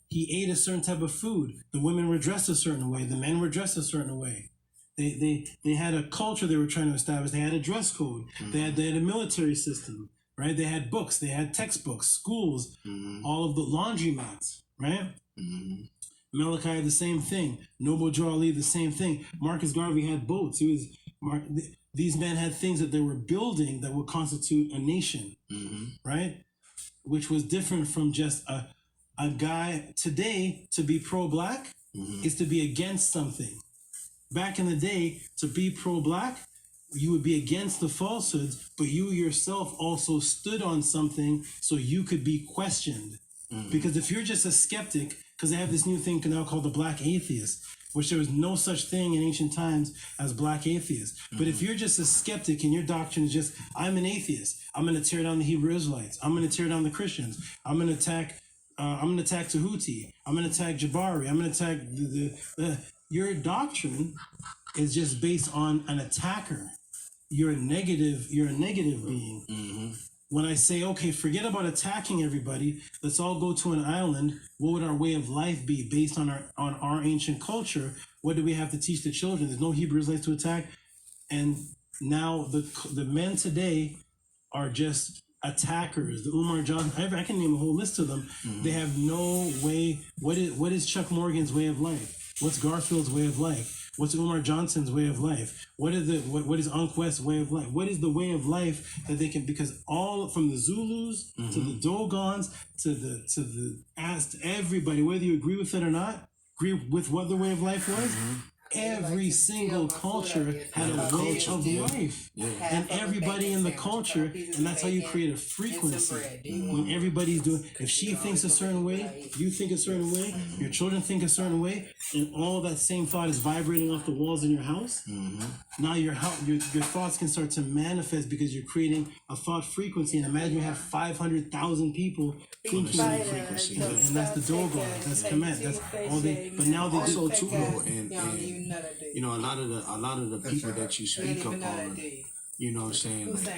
he ate a certain type of food. The women were dressed a certain way. The men were dressed a certain way. They had a culture they were trying to establish. They had a dress code. They had a military system, right? They had books. They had textbooks, schools, all of the laundromats, right? Malachi, the same thing. Noble Drew Ali, the same thing. Marcus Garvey had boats. These men had things that they were building that would constitute a nation, right? Which was different from just a guy. Today, to be pro-black is to be against something. Back in the day, to be pro-black, you would be against the falsehoods, but you yourself also stood on something so you could be questioned. Because if you're just a skeptic, because they have this new thing now called the black atheist, which there was no such thing in ancient times as black atheists. But if you're just a skeptic and your doctrine is just, I'm an atheist, I'm going to tear down the Hebrew Israelites, I'm going to tear down the Christians, I'm going to attack Tahuti, I'm going to attack Jabari, I'm going to attack your doctrine is just based on an attacker. You're a negative being. When I say, okay, forget about attacking everybody, let's all go to an island, what would our way of life be based on our ancient culture? What do we have to teach the children? There's no Hebrew Israelites to attack. And now the men today are just attackers. The Umar Johnson, I can name a whole list of them. They have no way. What is Chuck Morgan's way of life? What's Garfield's way of life? What's Umar Johnson's way of life? What is Unc West's way of life? What is the way of life that they can? Because all from the Zulus to the Dogons to everybody, whether you agree with it or not, agree with what the way of life was. Every single culture had a way of life, and everybody in the culture, and that's how you create a frequency. When everybody's doing, if she thinks a certain way, you think a certain way, your children think a certain way, and all that same thought is vibrating off the walls in your house. Now your thoughts can start to manifest because you're creating a thought frequency. And imagine you have 500,000 people thinking that frequency, and that's the Dogon, that's Kemet, that's all they. But now they also too, and you know, a lot of the people that you speak upon, you know what I'm saying, like